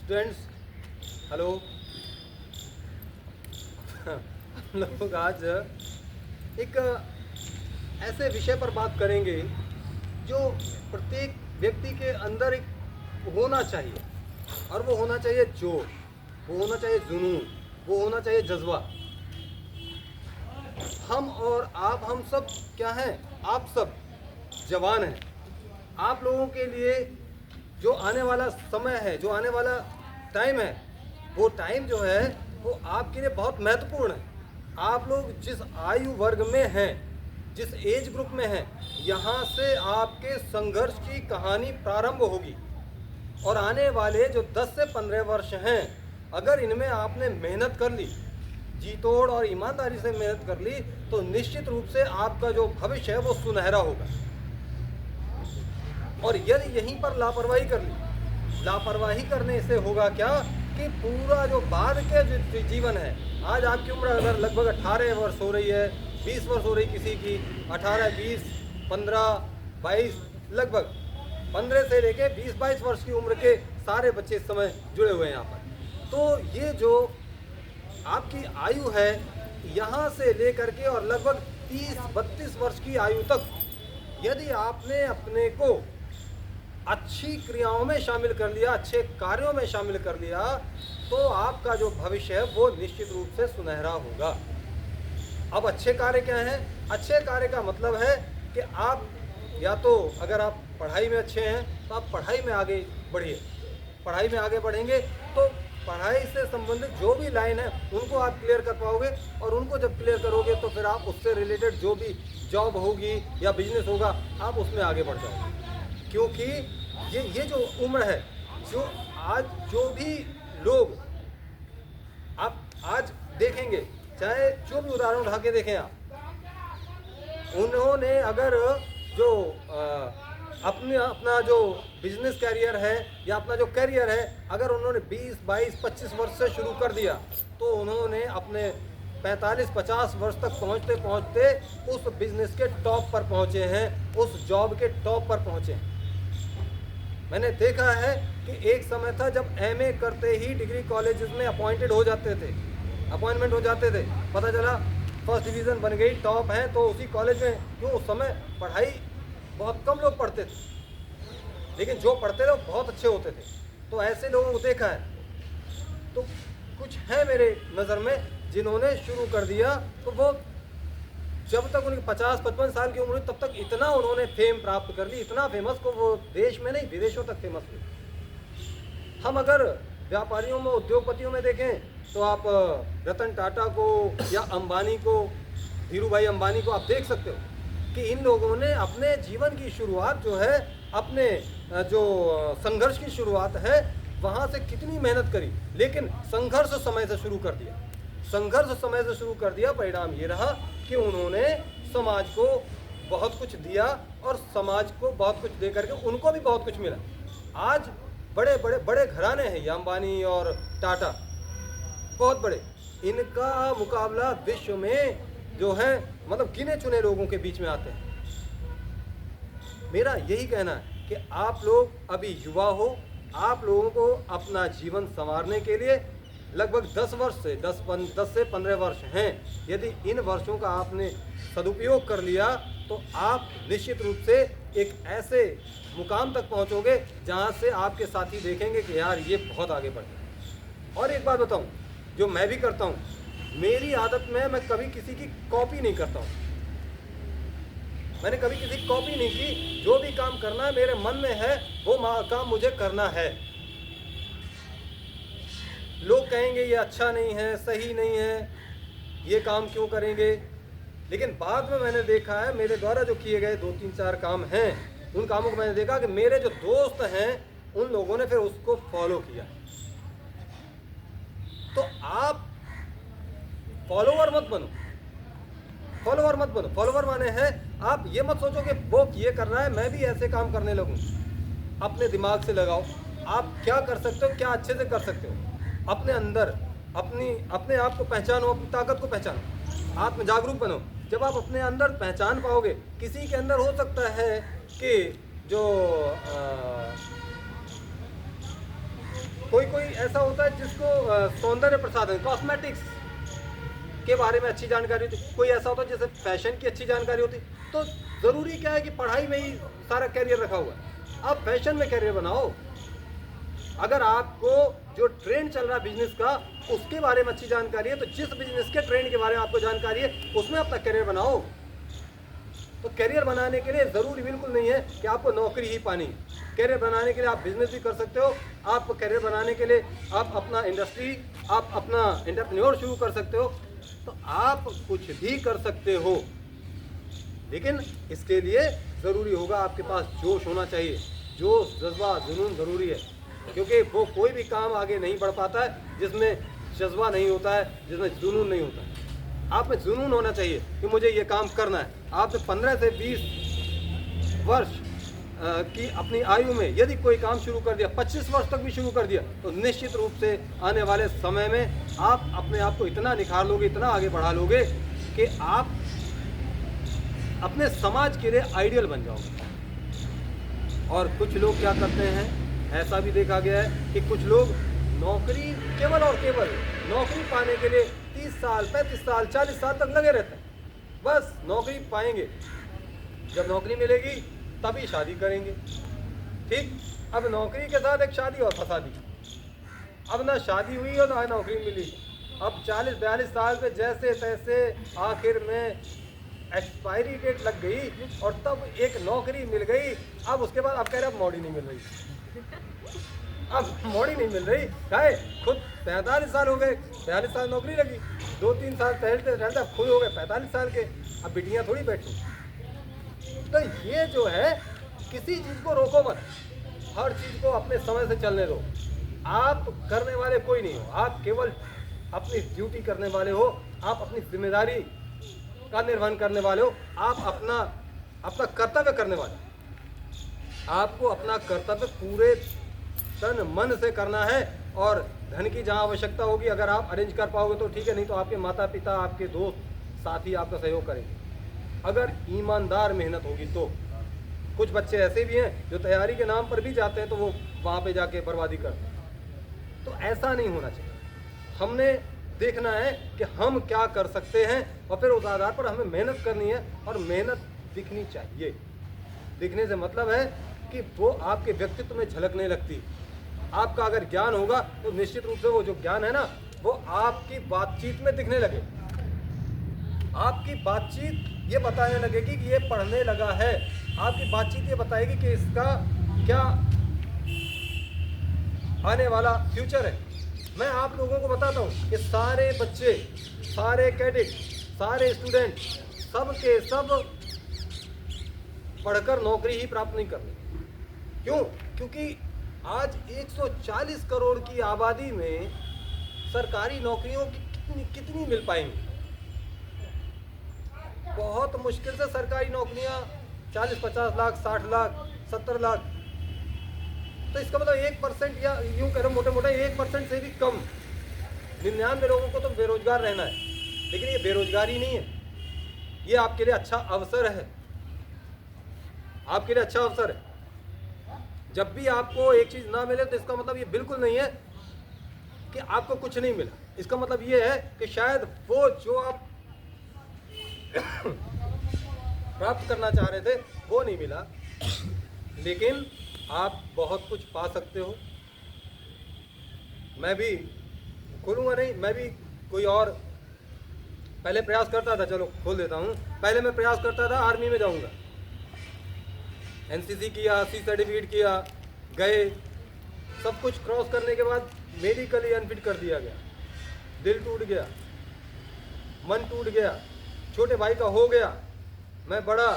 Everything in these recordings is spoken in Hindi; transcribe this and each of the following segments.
Students, hello. हम लोग आज एक ऐसे विषय पर बात करेंगे जो प्रत्येक व्यक्ति के अंदर एक होना चाहिए, और वो होना चाहिए जोश, वो होना चाहिए जुनून, वो होना चाहिए जज्बा। हम और आप, हम सब क्या हैं? आप सब जवान हैं। आप लोगों के लिए जो आने वाला समय है, जो आने वाला टाइम है, वो टाइम जो है वो आपके लिए बहुत महत्वपूर्ण है। आप लोग जिस आयु वर्ग में हैं, जिस एज ग्रुप में हैं, यहाँ से आपके संघर्ष की कहानी प्रारंभ होगी। और आने वाले जो 10 से 15 वर्ष हैं, अगर इनमें आपने मेहनत कर ली, जी तोड़ और ईमानदारी से मेहनत कर ली, तो निश्चित रूप से आपका जो भविष्य है वो सुनहरा होगा। और यदि यहीं पर लापरवाही कर ली, लापरवाही करने से होगा क्या कि पूरा जो बाद के जो जीवन है, आज आपकी उम्र अगर लगभग 18 वर्ष हो रही है, 20 वर्ष हो रही किसी की, 18, 20, 15, 22, लगभग 15 से लेके 20-22 वर्ष की उम्र के सारे बच्चे इस समय जुड़े हुए हैं यहाँ पर। तो ये जो आपकी आयु है, यहाँ से लेकर के और लगभग 30-32 वर्ष की आयु तक, यदि आपने अपने को अच्छी क्रियाओं में शामिल कर लिया, अच्छे कार्यों में शामिल कर लिया, तो आपका जो भविष्य है वो निश्चित रूप से सुनहरा होगा। अब अच्छे कार्य क्या हैं? अच्छे कार्य का मतलब है कि आप या तो अगर आप पढ़ाई में अच्छे हैं तो आप पढ़ाई में आगे बढ़िए। पढ़ाई में आगे बढ़ेंगे तो पढ़ाई से संबंधित जो भी लाइन है उनको आप क्लियर कर पाओगे, और उनको जब क्लियर करोगे तो फिर आप उससे रिलेटेड जो भी जॉब होगी या बिजनेस होगा, आप उसमें आगे बढ़ जाओगे। क्योंकि ये जो उम्र है, जो आज जो भी लोग आप आज देखेंगे, चाहे जो भी उदाहरण उठा के देखें आप, उन्होंने अगर जो अपना जो बिजनेस कैरियर है या अपना जो कैरियर है, अगर उन्होंने 20, 22, 25 वर्ष से शुरू कर दिया, तो उन्होंने अपने 45-50 वर्ष तक पहुंचते पहुंचते उस बिजनेस के टॉप पर पहुंचे हैं, उस जॉब के टॉप पर पहुंचे हैं। मैंने देखा है कि एक समय था जब एमए करते ही डिग्री कॉलेजेस में अपॉइंटमेंट हो जाते थे, पता चला फर्स्ट डिवीज़न बन गई, टॉप हैं, तो उसी कॉलेज में, क्यों उस समय पढ़ाई बहुत कम लोग पढ़ते थे, लेकिन जो पढ़ते थे वो बहुत अच्छे होते थे। तो ऐसे लोगों को देखा है। तो कुछ है मेरे नज़र में जिन्होंने शुरू कर दिया, तो वो जब तक उनकी 50-55 साल की उम्र हुई तब तक इतना उन्होंने फेम प्राप्त कर ली, इतना फेमस को वो देश में नहीं विदेशों तक फेमस हुए। हम अगर व्यापारियों में, उद्योगपतियों में देखें तो आप रतन टाटा को या अंबानी को, धीरू भाई अंबानी को आप देख सकते हो कि इन लोगों ने अपने जीवन की शुरुआत जो है, अपने जो संघर्ष की शुरुआत है, वहाँ से कितनी मेहनत करी, लेकिन संघर्ष समय से शुरू कर दिया। संघर्ष समय से शुरू कर दिया, परिणाम ये रहा कि उन्होंने समाज को बहुत कुछ दिया, और समाज को बहुत कुछ दे करके उनको भी बहुत कुछ मिला। आज बड़े बड़े बड़े घराने हैं, ये अंबानी और टाटा, बहुत बड़े। इनका मुकाबला विश्व में जो है, मतलब गिने चुने लोगों के बीच में आते हैं। मेरा यही कहना है कि आप लोग अभी युवा हो, आप लोगों को अपना जीवन संवारने के लिए लगभग 10 वर्ष से 10 से 15 वर्ष हैं। यदि इन वर्षों का आपने सदुपयोग कर लिया तो आप निश्चित रूप से एक ऐसे मुकाम तक पहुंचोगे जहां से आपके साथी देखेंगे कि यार ये बहुत आगे बढ़ गए। और एक बात बताऊं, जो मैं भी करता हूं, मेरी आदत में मैं कभी किसी की कॉपी नहीं करता हूं। मैंने कभी किसी की कॉपी नहीं की। जो भी काम करना है मेरे मन में है, वो काम मुझे करना है। लोग कहेंगे ये अच्छा नहीं है, सही नहीं है, ये काम क्यों करेंगे, लेकिन बाद में मैंने देखा है, मेरे द्वारा जो किए गए 2-3-4 काम हैं, उन कामों को मैंने देखा कि मेरे जो दोस्त हैं उन लोगों ने फिर उसको फॉलो किया। तो आप फॉलोवर मत बनो, फॉलोवर मत बनो। फॉलोवर माने है आप ये मत सोचो कि वो ये कर रहा है मैं भी ऐसे काम करने लगूं। अपने दिमाग से लगाओ, आप क्या कर सकते हो, क्या अच्छे से कर सकते हो। अपने अंदर अपने आप को पहचानो, अपनी ताकत को पहचानो, आत्म जागरूक बनो। जब आप अपने अंदर पहचान पाओगे, किसी के अंदर हो सकता है कि जो कोई कोई ऐसा होता है जिसको सौंदर्य प्रसाधन कॉस्मेटिक्स के बारे में अच्छी जानकारी होती, कोई ऐसा होता है जैसे फैशन की अच्छी जानकारी होती। तो ज़रूरी क्या है कि पढ़ाई में ही सारा कैरियर रखा हुआ है, आप फैशन में कैरियर बनाओ। अगर आपको जो ट्रेंड चल रहा है बिजनेस का उसके बारे में अच्छी जानकारी है, तो जिस बिजनेस के ट्रेंड के बारे में आपको जानकारी है उसमें अपना करियर बनाओ। तो करियर बनाने के लिए ज़रूरी बिल्कुल नहीं है कि आपको नौकरी ही पानी। करियर बनाने के लिए आप बिजनेस भी कर सकते हो, आप करियर बनाने के लिए आप अपना इंडस्ट्री, आप अपना एंटरप्रेन्योर शुरू कर सकते हो। तो आप कुछ भी कर सकते हो, लेकिन इसके लिए ज़रूरी होगा आपके पास जोश होना चाहिए। जोश, जज्बा, जुनून ज़रूरी है, क्योंकि वो कोई भी काम आगे नहीं बढ़ पाता है जिसमें जज्बा नहीं होता है, जिसमें जुनून नहीं होता है। आप में जुनून होना चाहिए कि मुझे ये काम करना है। आपने 15 से 20 वर्ष की अपनी आयु में यदि कोई काम शुरू कर दिया, 25 वर्ष तक भी शुरू कर दिया, तो निश्चित रूप से आने वाले समय में आप अपने आप को इतना निखार लोगे, इतना आगे बढ़ा लोगे कि आप अपने समाज के लिए आइडियल बन जाओगे। और कुछ लोग क्या करते हैं, ऐसा भी देखा गया है कि कुछ लोग नौकरी केवल और केवल नौकरी पाने के लिए 30 साल, 35 साल, 40 साल तक लगे रहते हैं। बस नौकरी पाएंगे, जब नौकरी मिलेगी तभी शादी करेंगे। ठीक, अब नौकरी के साथ एक शादी और फंसा दी। अब ना शादी हुई और ना नौकरी मिली। अब 40-42 साल पे जैसे तैसे आखिर में एक्सपायरी डेट लग गई और तब एक नौकरी मिल गई। अब उसके बाद अब कह रहे अब मौड़ी नहीं मिल रही, अब मौड़ी नहीं मिल रही। है खुद 45 साल हो गए, 42 साल नौकरी लगी, 2-3 साल टहलते टहलते अब खुद हो गए 45 साल के। अब बिटियाँ थोड़ी बैठी। तो ये जो है, किसी चीज़ को रोको मत, हर चीज़ को अपने समय से चलने दो। आप करने वाले कोई नहीं हो, आप केवल अपनी ड्यूटी करने वाले हो, आप अपनी जिम्मेदारी का निर्वहन करने वाले हो, आप अपना कर्तव्य करने वाले। आपको अपना कर्तव्य पूरे तन मन से करना है। और धन की जहाँ आवश्यकता होगी, अगर आप अरेंज कर पाओगे तो ठीक है, नहीं तो आपके माता पिता, आपके दोस्त, साथी आपका सहयोग करेंगे। अगर ईमानदार मेहनत होगी तो। कुछ बच्चे ऐसे भी हैं जो तैयारी के नाम पर भी जाते हैं तो वो वहाँ पे जाके बर्बादी करते हैं। तो ऐसा नहीं होना चाहिए। हमने देखना है कि हम क्या कर सकते हैं और फिर उस आधार पर हमें मेहनत करनी है, और मेहनत दिखनी चाहिए। दिखने से मतलब है कि वो आपके व्यक्तित्व में झलकने लगती। आपका अगर ज्ञान होगा तो निश्चित रूप से वो जो ज्ञान है ना, वो आपकी बातचीत में दिखने लगे। आपकी बातचीत ये बताने लगेगी कि ये पढ़ने लगा है। आपकी बातचीत ये बताएगी कि इसका क्या आने वाला फ्यूचर है। मैं आप लोगों को बताता हूँ कि सारे बच्चे, सारे कैडेट, सारे स्टूडेंट, सब के सब पढ़कर नौकरी ही प्राप्त नहीं कर रहे। क्यों? क्योंकि आज 140 करोड़ की आबादी में सरकारी नौकरियों की कितनी मिल पाएंगी? बहुत मुश्किल से सरकारी नौकरियां 40-50 लाख, 60 लाख, 70 लाख। तो इसका मतलब 1% या यूं कह रहे मोटे मोटे 1% से भी कम, 99 लोगों को तो बेरोजगार रहना है। लेकिन ये बेरोजगारी नहीं है, ये आपके लिए अच्छा अवसर है। आपके लिए अच्छा अवसर है। जब भी आपको एक चीज़ ना मिले तो इसका मतलब ये बिल्कुल नहीं है कि आपको कुछ नहीं मिला। इसका मतलब ये है कि शायद वो जो आप प्राप्त करना चाह रहे थे वो नहीं मिला, लेकिन आप बहुत कुछ पा सकते हो। मैं भी खोलूँगा नहीं, मैं भी कोई और पहले प्रयास करता था, चलो खोल देता हूँ। पहले मैं प्रयास करता था आर्मी में जाऊँगा, एनसीसी किया, सी सर्टिफिकेट किया, गए, सब कुछ क्रॉस करने के बाद मेडिकली अनफिट कर दिया गया। दिल टूट गया, मन टूट गया, छोटे भाई का हो गया, मैं बड़ा,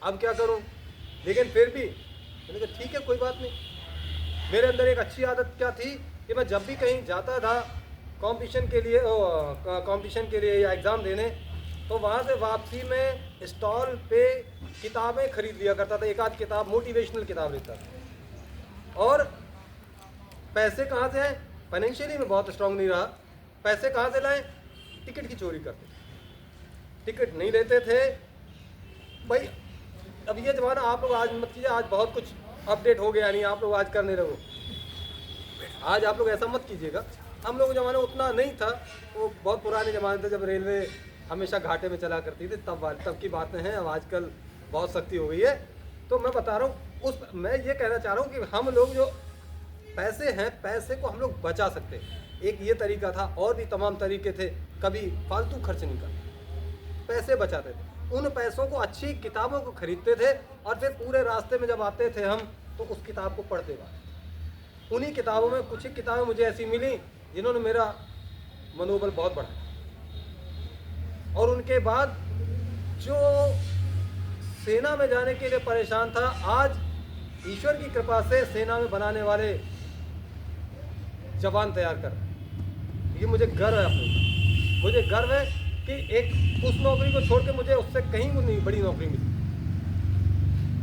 अब क्या करूं? लेकिन फिर भी मैंने कहा ठीक है, कोई बात नहीं। मेरे अंदर एक अच्छी आदत क्या थी कि मैं जब भी कहीं जाता था कंपटीशन के लिए या एग्ज़ाम देने, तो वहाँ से वापसी में स्टॉल पे किताबें खरीद लिया करता था। एक आध किताब, मोटिवेशनल किताब लेता था। और पैसे कहाँ से आए? फाइनेंशियली मैं बहुत स्ट्रांग नहीं रहा। पैसे कहाँ से लाए? टिकट की चोरी करते। टिकट नहीं लेते थे भाई। अब ये ज़माना आप लोग आज मत कीजिए, आज बहुत कुछ अपडेट हो गया, नहीं आप लोग आज करने लगो। आज आप लोग ऐसा मत कीजिएगा, हम लोग के ज़माने में उतना नहीं था, वो बहुत पुराने ज़माने थे जब रेलवे हमेशा घाटे में चला करती थी, तब की बातें हैं। अब आजकल बहुत सख्ती हो गई है। तो मैं बता रहा हूँ, मैं ये कहना चाह रहा हूँ कि हम लोग जो पैसे हैं, पैसे को हम लोग बचा सकते हैं। एक ये तरीका था, और भी तमाम तरीके थे। कभी फालतू खर्च नहीं करते, पैसे बचाते थे। उन पैसों को अच्छी किताबों को खरीदते थे और फिर पूरे रास्ते में जब आते थे हम, तो उस किताब को पढ़ते थे। उन्हीं किताबों में कुछ ही किताबें मुझे ऐसी मिली जिन्होंने मेरा मनोबल बहुत बढ़ाया। और उनके बाद जो सेना में जाने के लिए परेशान था, आज ईश्वर की कृपा से सेना में बनाने वाले जवान तैयार कर रहे हैं। ये मुझे गर्व है अपने, मुझे गर्व है कि एक उस नौकरी को छोड़ के मुझे उससे कहीं नहीं बड़ी नौकरी मिली,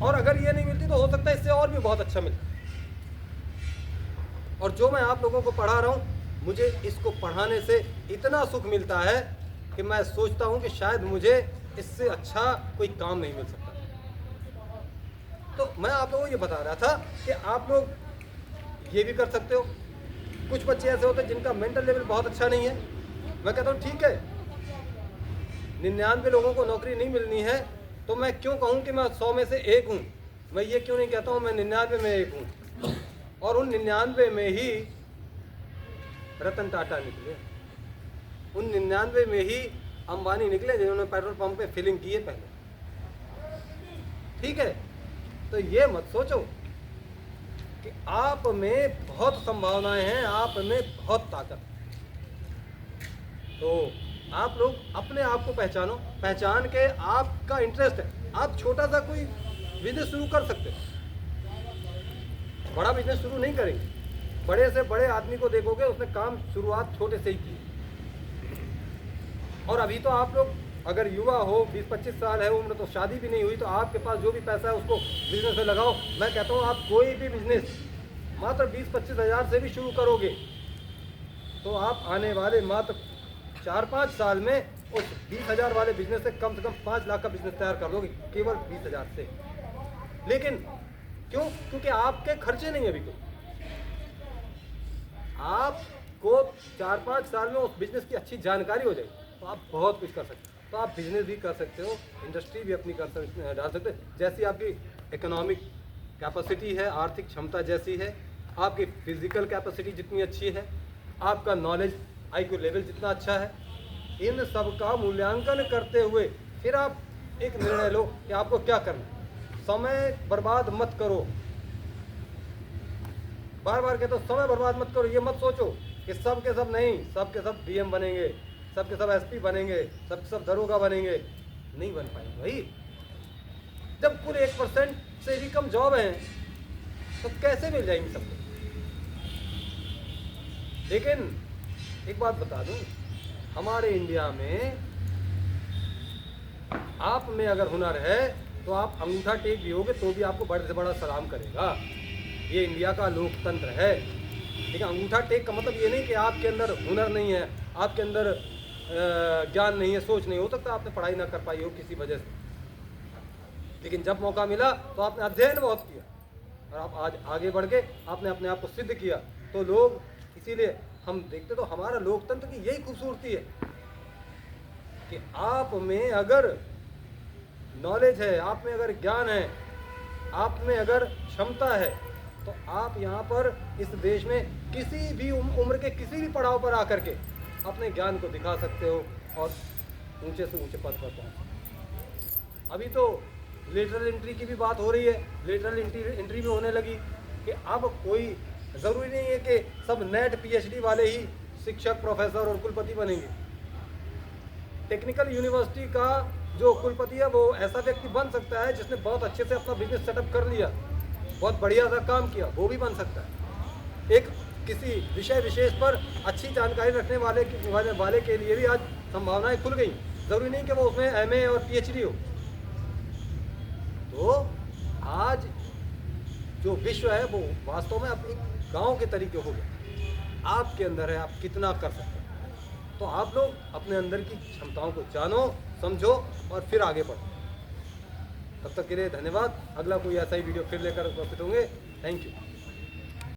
और अगर ये नहीं मिलती तो हो सकता है इससे और भी बहुत अच्छा मिलता। और जो मैं आप लोगों को पढ़ा रहा हूँ, मुझे इसको पढ़ाने से इतना सुख मिलता है कि मैं सोचता हूँ कि शायद मुझे इससे अच्छा कोई काम नहीं मिल सकता। तो मैं आप लोगों को ये बता रहा था कि आप लोग ये भी कर सकते हो। कुछ बच्चे ऐसे होते हैं जिनका मेंटल लेवल बहुत अच्छा नहीं है। मैं कहता हूँ ठीक है, 99 लोगों को नौकरी नहीं मिलनी है, तो मैं क्यों कहूँ कि मैं 100 में से एक हूँ। मैं ये क्यों नहीं कहता हूँ मैं 99 में एक हूँ। और उन 99 में ही रतन टाटा निकले, उन 99 में ही अंबानी निकले जिन्होंने पेट्रोल पंप पे फिलिंग की है पहले। ठीक है, तो ये मत सोचो कि आप में बहुत संभावनाएं हैं, आप में बहुत ताकत। तो आप लोग अपने आप को पहचानो, पहचान के आपका इंटरेस्ट है, आप छोटा सा कोई बिजनेस शुरू कर सकते हो। बड़ा बिजनेस शुरू नहीं करेंगे, बड़े से बड़े आदमी को देखोगे उसने काम शुरुआत छोटे से ही की। और अभी तो आप लोग अगर युवा हो, 20-25 साल है उम्र, तो शादी भी नहीं हुई, तो आपके पास जो भी पैसा है उसको बिजनेस में लगाओ। मैं कहता हूँ आप कोई भी बिजनेस मात्र 20-25 हज़ार से भी शुरू करोगे तो आप आने वाले मात्र 4-5 साल में उस 20,000 वाले बिजनेस से कम 5 लाख का बिजनेस तैयार कर दोगे, केवल 20,000 से। लेकिन क्यों? क्योंकि आपके खर्चे नहीं है अभी कोई। आपको 4-5 साल में उस बिजनेस की अच्छी जानकारी हो जाएगी तो आप बहुत कुछ कर सकते हो। तो आप बिजनेस भी कर सकते हो, इंडस्ट्री भी अपनी कर सकते डाल सकते हो, जैसी आपकी इकोनॉमिक कैपेसिटी है, आर्थिक क्षमता जैसी है, आपकी फिजिकल कैपेसिटी जितनी अच्छी है, आपका नॉलेज IQ लेवल जितना अच्छा है, इन सब का मूल्यांकन करते हुए फिर आप एक निर्णय लो कि आपको क्या करना है। समय बर्बाद मत करो, बार बार कहते हो समय बर्बाद मत करो। ये मत सोचो कि सब के सब नहीं, सब के सब DM बनेंगे, सब के सब SP बनेंगे, सब के सब दरोगा बनेंगे, नहीं बन पाएंगे भाई। जब कुल 1% से भी कम जॉब है तो कैसे मिल जाएंगी सबको। लेकिन एक बात बता दूं, हमारे इंडिया में आप में अगर हुनर है तो आप अंगूठा टेक भी होगे तो भी आपको बड़े से बड़ा सलाम करेगा। ये इंडिया का लोकतंत्र है। ठीक है, अंगूठा टेक का मतलब ये नहीं कि आपके अंदर हुनर नहीं है, आपके अंदर ज्ञान नहीं है, सोच नहीं। हो सकता आपने पढ़ाई ना कर पाई हो किसी वजह से, लेकिन जब मौका मिला तो आपने अध्ययन बहुत किया और आप आज आगे बढ़ के आपने अपने आप को सिद्ध किया। तो लोग, इसीलिए हम देखते तो हमारा लोकतंत्र की यही खूबसूरती है कि आप में अगर नॉलेज है, आप में अगर ज्ञान है, आप में अगर क्षमता है, तो आप यहाँ पर इस देश में किसी भी उम्र के किसी भी पड़ाव पर आकर के अपने ज्ञान को दिखा सकते हो और ऊंचे से ऊंचे पद पर पहुँच। अभी तो लेटरल एंट्री की भी बात हो रही है, लेटरल एंट्री भी होने लगी कि अब कोई ज़रूरी नहीं है कि सब नेट PhD वाले ही शिक्षक, प्रोफेसर और कुलपति बनेंगे। टेक्निकल यूनिवर्सिटी का जो कुलपति है वो ऐसा व्यक्ति बन सकता है जिसने बहुत अच्छे से अपना बिजनेस सेटअप कर लिया, बहुत बढ़िया सा काम किया, वो भी बन सकता है। एक किसी विषय विशेष पर अच्छी जानकारी रखने वाले के लिए भी आज संभावनाएं खुल गई। ज़रूरी नहीं कि वो उसमें MA और PhD हो। तो आज जो विश्व है वो वास्तव में अब एक गांव के तरीके हो गया। आपके अंदर है, आप कितना कर सकते हैं। तो आप लोग अपने अंदर की क्षमताओं को जानो, समझो और फिर आगे बढ़ो। तब तक के लिए धन्यवाद। अगला कोई ऐसा ही वीडियो फिर लेकर उपस्थित होंगे। Thank you.